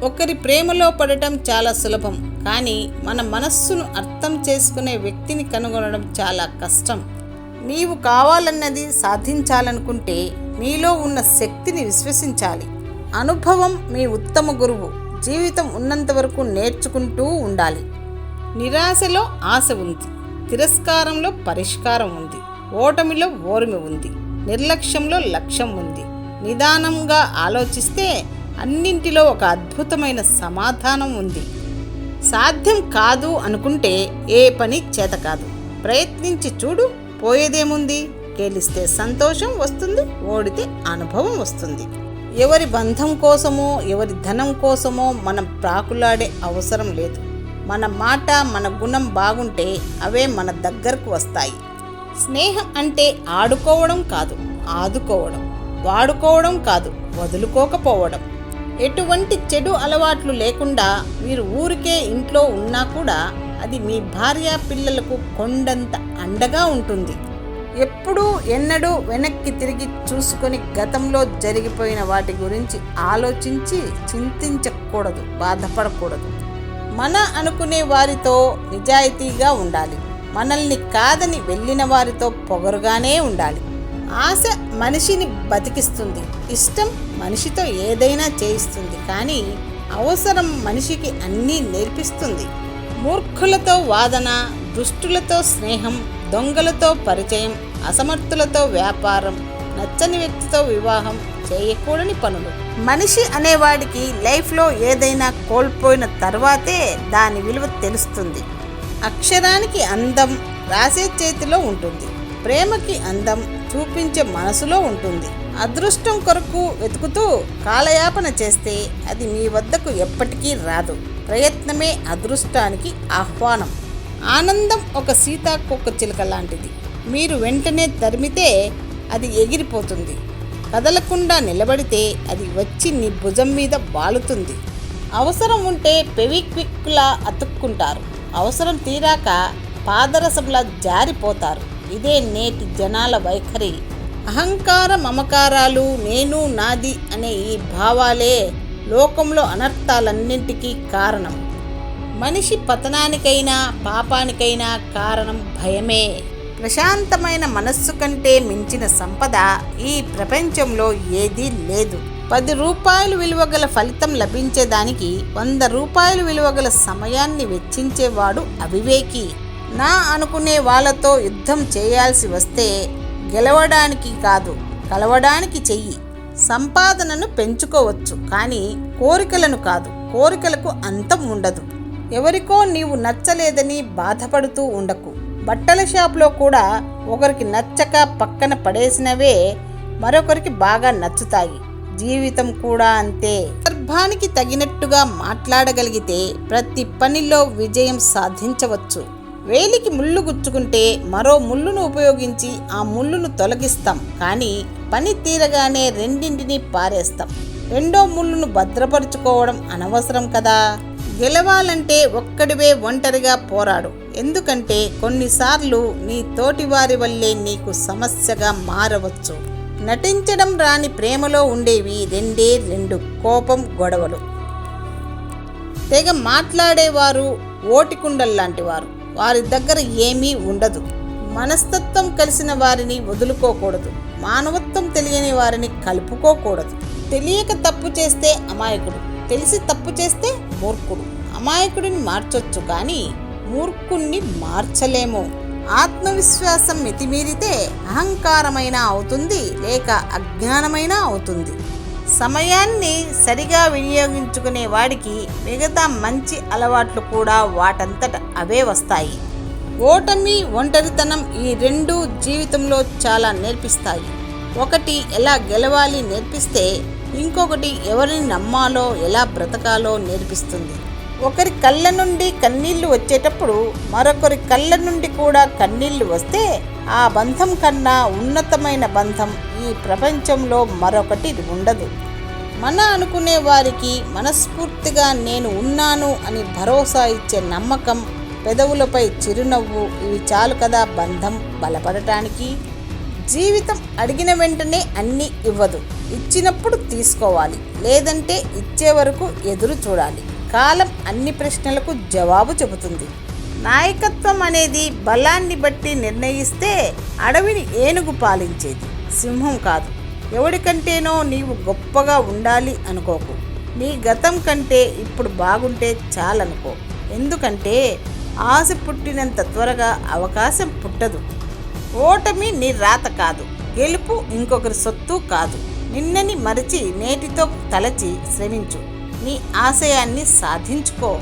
ఒకరి ప్రేమలో పడటం చాలా సులభం, కానీ మన మనస్సును అర్థం చేసుకునే వ్యక్తిని కనుగొనడం చాలా కష్టం. నీవు కావాలన్నది సాధించాలనుకుంటే నీలో ఉన్న శక్తిని విశ్వసించాలి. అనుభవం మీ ఉత్తమ గురువు. జీవితం ఉన్నంత వరకు నేర్చుకుంటూ ఉండాలి. నిరాశలో ఆశ ఉంది, తిరస్కారంలో పరిష్కారం ఉంది, ఓటమిలో ఓర్మి ఉంది, నిర్లక్ష్యంలో లక్ష్యం ఉంది. నిదానంగా ఆలోచిస్తే అన్నింటిలో ఒక అద్భుతమైన సమాధానం ఉంది. సాధ్యం కాదు అనుకుంటే ఏ పని చేత కాదు. ప్రయత్నించి చూడు, పోయేదేముంది? గెలిస్తే సంతోషం వస్తుంది, ఓడితే అనుభవం వస్తుంది. ఎవరి బంధం కోసమో ఎవరి ధనం కోసమో మనం ప్రాకులాడే అవసరం లేదు. మన మాట మన గుణం బాగుంటే అవే మన దగ్గరకు వస్తాయి. స్నేహం అంటే ఆడుకోవడం కాదు, ఆదుకోవడం, వాడుకోవడం కాదు, వదులుకోకపోవడం. ఎటువంటి చెడు అలవాట్లు లేకుండా మీరు ఊరికే ఇంట్లో ఉన్నా కూడా అది మీ భార్య పిల్లలకు కొండంత అండగా ఉంటుంది. ఎప్పుడూ ఎన్నడూ వెనక్కి తిరిగి చూసుకొని గతంలో జరిగిపోయిన వాటి గురించి ఆలోచించి చింతించకూడదు, బాధపడకూడదు. మన అనుకునే వారితో నిజాయితీగా ఉండాలి. మనల్ని కాదని వెళ్ళిన వారితో పొగరుగానే ఉండాలి. ఆశ మనిషిని బతికిస్తుంది, ఇష్టం మనిషితో ఏదైనా చేయిస్తుంది, కానీ అవసరం మనిషికి అన్నీ నేర్పిస్తుంది. మూర్ఖులతో వాదన, దుష్టులతో స్నేహం, దొంగలతో పరిచయం, అసమర్థులతో వ్యాపారం, నచ్చని వ్యక్తితో వివాహం, చేయకూడని పనులు. మనిషి అనేవాడికి లైఫ్లో ఏదైనా కోల్పోయిన తర్వాతే దాని విలువ తెలుస్తుంది. అక్షరానికి అందం రాసే చేతిలో ఉంటుంది, ప్రేమకి అందం చూపించే మనసులో ఉంటుంది. అదృష్టం కొరకు వెతుకుతూ కాలయాపన చేస్తే అది మీ వద్దకు ఎప్పటికీ రాదు. ప్రయత్నమే అదృష్టానికి ఆహ్వానం. ఆనందం ఒక సీతాకోక చిలుక లాంటిది. మీరు వెంటనే తరిమితే అది ఎగిరిపోతుంది. కదలకుండా నిలబడితే అది వచ్చి నీ భుజం మీద వాలుతుంది. అవసరం ఉంటే ఫెవిక్విక్లా అతుక్కుంటారు, అవసరం తీరాక పాదరసంలా జారిపోతారు. ఇదే నేటి జనాల వైఖరి. అహంకార మమకారాలు, నేను నాది అనే ఈ భావాలే లోకంలో అనర్థాలన్నింటికీ కారణం. మనిషి పతనానికైనా పాపానికైనా కారణం భయమే. ప్రశాంతమైన మనస్సు కంటే మించిన సంపద ఈ ప్రపంచంలో ఏదీ లేదు. 10 రూపాయలు విలువగల ఫలితం లభించేదానికి 100 రూపాయలు విలువగల సమయాన్ని వెచ్చించేవాడు అవివేకి. నా అనుకునే వాళ్ళతో యుద్ధం చేయాల్సి వస్తే గెలవడానికి కాదు, కలవడానికి చెయ్యి. సంపాదనను పెంచుకోవచ్చు, కానీ కోరికలను కాదు. కోరికలకు అంతం ఉండదు. ఎవరికో నీవు నచ్చలేదని బాధపడుతూ ఉండకు. బట్టల షాపులో కూడా ఒకరికి నచ్చక పక్కన పడేసినవే మరొకరికి బాగా నచ్చుతాయి. జీవితం కూడా అంతే. సందర్భానికి తగినట్టుగా మాట్లాడగలిగితే ప్రతి పనిలో విజయం సాధించవచ్చు. వేలికి ముళ్ళు గుచ్చుకుంటే మరో ముళ్ళును ఉపయోగించి ఆ ముళ్ళును తొలగిస్తాం, కానీ పని తీరగానే రెండింటినీ పారేస్తాం. రెండో ముళ్ళును భద్రపరుచుకోవడం అనవసరం కదా. గెలవాలంటే ఒక్కడివే ఒంటరిగా పోరాడు. ఎందుకంటే కొన్నిసార్లు నీ తోటివారి వల్లే నీకు సమస్యగా మారవచ్చు. నటించడం రాని ప్రేమలో ఉండేవి రెండు: కోపం, గొడవలు. తెగ మాట్లాడేవారు ఓటికుండల్లాంటి వారు. వారి దగ్గర ఏమీ ఉండదు. మనస్తత్వం కలిసిన వారిని వదులుకోకూడదు. మానవత్వం తెలియని వారిని కలుపుకోకూడదు. తెలియక తప్పు చేస్తే అమాయకుడు, తెలిసి తప్పు చేస్తే మూర్ఖుడు. అమాయకుడిని మార్చొచ్చు, కానీ మూర్ఖుణ్ణి మార్చలేము. ఆత్మవిశ్వాసం మితిమీరితే అహంకారమైనా అవుతుంది, లేక అజ్ఞానమైనా అవుతుంది. సమయాన్ని సరిగా వినియోగించుకునే వాడికి మిగతా మంచి అలవాట్లు కూడా వాటంతట అవే వస్తాయి. ఓటమి, ఒంటరితనం ఈ రెండూ జీవితంలో చాలా నేర్పిస్తాయి. ఒకటి ఎలా గెలవాలి నేర్పిస్తే, ఇంకొకటి ఎవరిని నమ్మాలో, ఎలా బ్రతకాలో నేర్పిస్తుంది. ఒకరి కళ్ళ నుండి కన్నీళ్లు వచ్చేటప్పుడు మరొకరి కళ్ళ నుండి కూడా కన్నీళ్లు వస్తే ఆ బంధం కన్నా ఉన్నతమైన బంధం ఈ ప్రపంచంలో మరొకటి ఉండదు. మన అనుకునే వారికి మనస్ఫూర్తిగా నేను ఉన్నాను అని భరోసా ఇచ్చే నమ్మకం, పెదవులపై చిరునవ్వు, ఇవి చాలు కదా బంధం బలపడటానికి. జీవితం అడిగిన వెంటనే అన్నీ ఇవ్వదు. ఇచ్చినప్పుడు తీసుకోవాలి. లేదంటే ఇచ్చే వరకు ఎదురు చూడాలి. కాలం అన్ని ప్రశ్నలకు జవాబు చెబుతుంది. నాయకత్వం అనేది బలాన్ని బట్టి నిర్ణయిస్తే అడవిని ఏనుగు పాలించేది, సింహం కాదు. ఎవడికంటేనో నీవు గొప్పగా ఉండాలి అనుకోకు. నీ గతం కంటే ఇప్పుడు బాగుంటే చాలనుకో. ఎందుకంటే ఆశ పుట్టినంత త్వరగా అవకాశం పుట్టదు. ఓటమి నీ రాత కాదు, గెలుపు ఇంకొకరి సొత్తు కాదు. నిన్నని మరిచి నేటితో తలచి శ్రమించు, నీ ఆశయాన్ని సాధించుకో.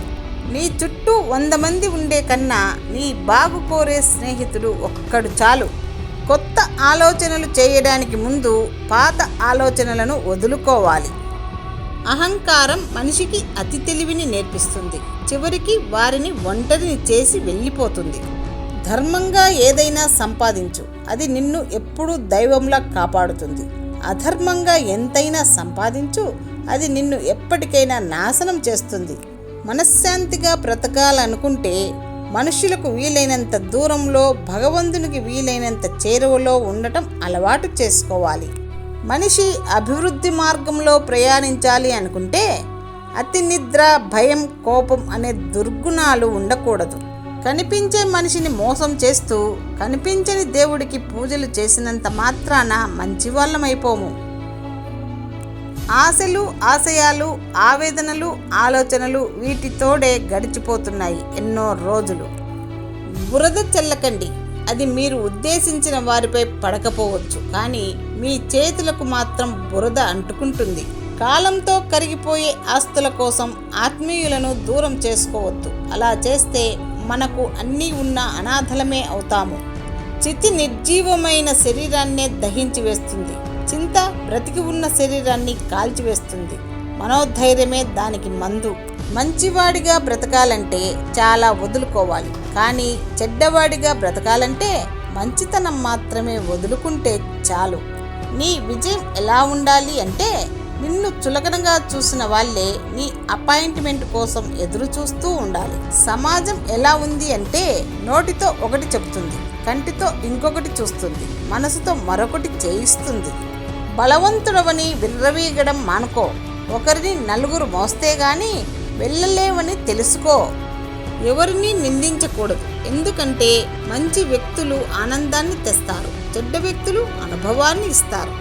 నీ చుట్టూ 100 మంది ఉండే కన్నా నీ బాగు కోరే స్నేహితుడు ఒక్కడు చాలు. కొత్త ఆలోచనలు చేయడానికి ముందు పాత ఆలోచనలను వదులుకోవాలి. అహంకారం మనిషికి అతి తెలివిని నేర్పిస్తుంది. చివరికి వారిని ఒంటరిని చేసి వెళ్ళిపోతుంది. ధర్మంగా ఏదైనా సంపాదించు, అది నిన్ను ఎప్పుడూ దైవంలా కాపాడుతుంది. అధర్మంగా ఎంతైనా సంపాదించు, అది నిన్ను ఎప్పటికైనా నాశనం చేస్తుంది. మనశ్శాంతిగా బ్రతకాలనుకుంటే మనుషులకు వీలైనంత దూరంలో, భగవంతునికి వీలైనంత చేరువలో ఉండటం అలవాటు చేసుకోవాలి. మనిషి అభివృద్ధి మార్గంలో ప్రయాణించాలి అనుకుంటే అతి నిద్ర, భయం, కోపం అనే దుర్గుణాలు ఉండకూడదు. కనిపించే మనిషిని మోసం చేస్తూ కనిపించని దేవుడికి పూజలు చేసినంత మాత్రాన మంచివాళ్ళమైపోము. ఆశలు, ఆశయాలు, ఆవేదనలు, ఆలోచనలు వీటితోడే గడిచిపోతున్నాయి ఎన్నో రోజులు. బురద చల్లకండి. అది మీరు ఉద్దేశించిన వారిపై పడకపోవచ్చు, కానీ మీ చేతులకు మాత్రం బురద అంటుకుంటుంది. కాలంతో కరిగిపోయే ఆస్తుల కోసం ఆత్మీయులను దూరం చేసుకోవద్దు. అలా చేస్తే మనకు అన్నీ ఉన్న అనాథలమే అవుతాము. చితి నిర్జీవమైన శరీరాన్నే దహించి వేస్తుంది. చింత బ్రతికి ఉన్న శరీరాన్ని కాల్చివేస్తుంది. మనోధైర్యమే దానికి మందు. మంచివాడిగా బ్రతకాలంటే చాలా వదులుకోవాలి, కానీ చెడ్డవాడిగా బ్రతకాలంటే మంచితనం మాత్రమే వదులుకుంటే చాలు. నీ విజయం ఎలా ఉండాలి అంటే నిన్ను చులకనగా చూసిన వాళ్ళే నీ అపాయింట్మెంట్ కోసం ఎదురు చూస్తూ ఉండాలి. సమాజం ఎలా ఉంది అంటే నోటితో ఒకటి చెబుతుంది, కంటితో ఇంకొకటి చూస్తుంది, మనసుతో మరొకటి చేయిస్తుంది. బలవంతుడవని విర్రవీగడం మానుకో. ఒకరిని నలుగురు మోస్తే గాని వెళ్ళలేవని తెలుసుకో. ఎవరిని నిందించకూడదు, ఎందుకంటే మంచి వ్యక్తులు ఆనందాన్ని తెస్తారు, చెడ్డ వ్యక్తులు అనుభవాన్ని ఇస్తారు.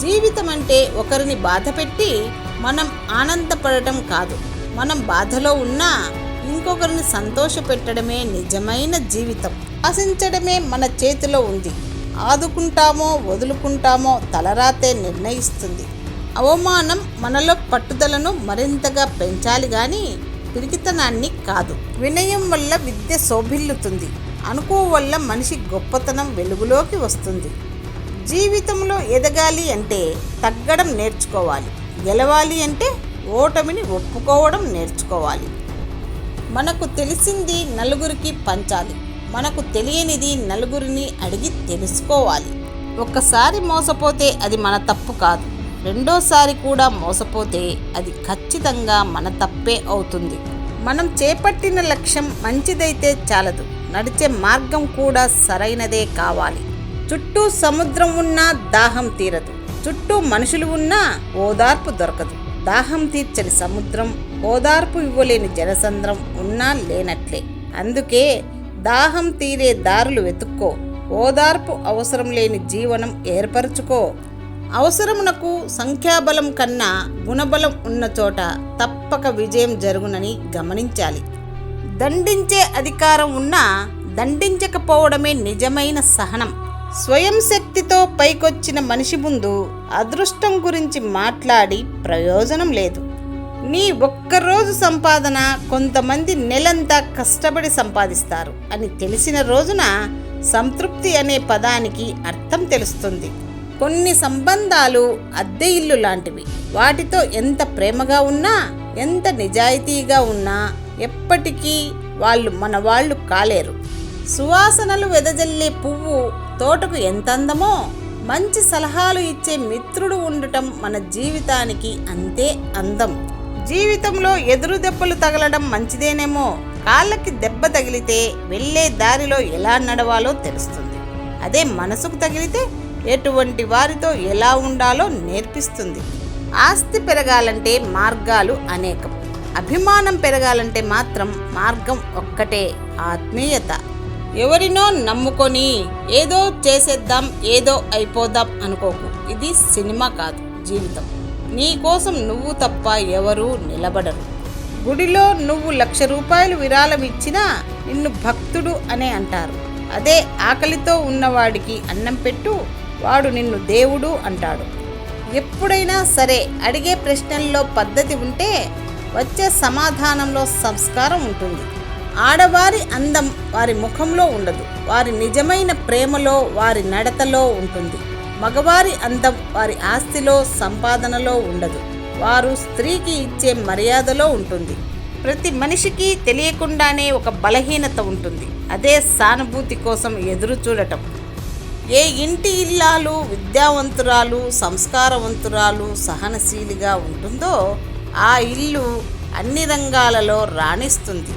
జీవితం అంటే ఒకరిని బాధపెట్టి మనం ఆనందపడటం కాదు. మనం బాధలో ఉన్నా ఇంకొకరిని సంతోషపెట్టడమే నిజమైన జీవితం. ఆశించడమే మన చేతిలో ఉంది. ఆదుకుంటామో వదులుకుంటామో తలరాతే నిర్ణయిస్తుంది. అవమానం మనలో పట్టుదలను మరింతగా పెంచాలి గాని పిరికితనాన్ని కాదు. వినయం వల్ల విద్య శోభిల్లుతుంది. అనుకో వల్ల మనిషి గొప్పతనం వెలుగులోకి వస్తుంది. జీవితంలో ఎదగాలి అంటే తగ్గడం నేర్చుకోవాలి. గెలవాలి అంటే ఓటమిని ఒప్పుకోవడం నేర్చుకోవాలి. మనకు తెలిసింది నలుగురికి పంచాలి. మనకు తెలియనిది నలుగురిని అడిగి తెలుసుకోవాలి. ఒక్కసారి మోసపోతే అది మన తప్పు కాదు. రెండోసారి కూడా మోసపోతే అది ఖచ్చితంగా మన తప్పే అవుతుంది. మనం చేపట్టిన లక్ష్యం మంచిదైతే చాలదు, నడిచే మార్గం కూడా సరైనదే కావాలి. చుట్టూ సముద్రం ఉన్నా దాహం తీరదు. చుట్టూ మనుషులు ఉన్నా ఓదార్పు దొరకదు. దాహం తీర్చని సముద్రం, ఓదార్పు ఇవ్వలేని జనసంద్రం ఉన్నా లేనట్లే. అందుకే దాహం తీరే దారులు వెతుక్కో. ఓదార్పు అవసరం లేని జీవనం ఏర్పరచుకో. అవసరమునకు సంఖ్యాబలం కన్నా గుణబలం ఉన్న చోట తప్పక విజయం జరుగునని గమనించాలి. దండించే అధికారం ఉన్నా దండించకపోవడమే నిజమైన సహనం. స్వయం శక్తితో పైకొచ్చిన మనిషి ముందు అదృష్టం గురించి మాట్లాడి ప్రయోజనం లేదు. నీ ఒక్కరోజు సంపాదన కొంతమంది నెలంతా కష్టపడి సంపాదిస్తారు అని తెలిసిన రోజున సంతృప్తి అనే పదానికి అర్థం తెలుస్తుంది. కొన్ని సంబంధాలు అద్దె ఇల్లు లాంటివి. వాటితో ఎంత ప్రేమగా ఉన్నా, ఎంత నిజాయితీగా ఉన్నా ఎప్పటికీ వాళ్ళు మన వాళ్ళు కాలేరు. సువాసనలు వెదజల్లే పువ్వు తోటకు ఎంత అందమో, మంచి సలహాలు ఇచ్చే మిత్రుడు ఉండటం మన జీవితానికి అంతే అందం. జీవితంలో ఎదురు దెబ్బలు తగలడం మంచిదేనేమో. కాళ్ళకి దెబ్బ తగిలితే వెళ్ళే దారిలో ఎలా నడవాలో తెలుస్తుంది. అదే మనసుకు తగిలితే ఎటువంటి వారితో ఎలా ఉండాలో నేర్పిస్తుంది. ఆస్తి పెరగాలంటే మార్గాలు అనేకం. అభిమానం పెరగాలంటే మాత్రం మార్గం ఒక్కటే, ఆత్మీయత. ఎవరినో నమ్ముకొని ఏదో చేసేద్దాం, ఏదో అయిపోదాం అనుకోకు. ఇది సినిమా కాదు, జీవితం. నీ కోసం నువ్వు తప్ప ఎవరూ నిలబడరు. గుడిలో నువ్వు 1,00,000 రూపాయలు విరాళం ఇచ్చినా నిన్ను భక్తుడు అనే అంటారు. అదే ఆకలితో ఉన్నవాడికి అన్నం పెట్టు, వాడు నిన్ను దేవుడు అంటాడు. ఎప్పుడైనా సరే అడిగే ప్రశ్నల్లో పద్ధతి ఉంటే వచ్చే సమాధానంలో సంస్కారం ఉంటుంది. ఆడవారి అందం వారి ముఖంలో ఉండదు, వారి నిజమైన ప్రేమలో, వారి నడతలో ఉంటుంది. మగవారి అందం వారి ఆస్తిలో, సంపాదనలో ఉండదు, వారు స్త్రీకి ఇచ్చే మర్యాదలో ఉంటుంది. ప్రతి మనిషికి తెలియకుండానే ఒక బలహీనత ఉంటుంది, అదే సానుభూతి కోసం ఎదురు చూడటం. ఏ ఇంటి ఇల్లాలు విద్యావంతురాలు, సంస్కారవంతురాలు, సహనశీలిగా ఉంటుందో ఆ ఇల్లు అన్ని రంగాలలో రాణిస్తుంది.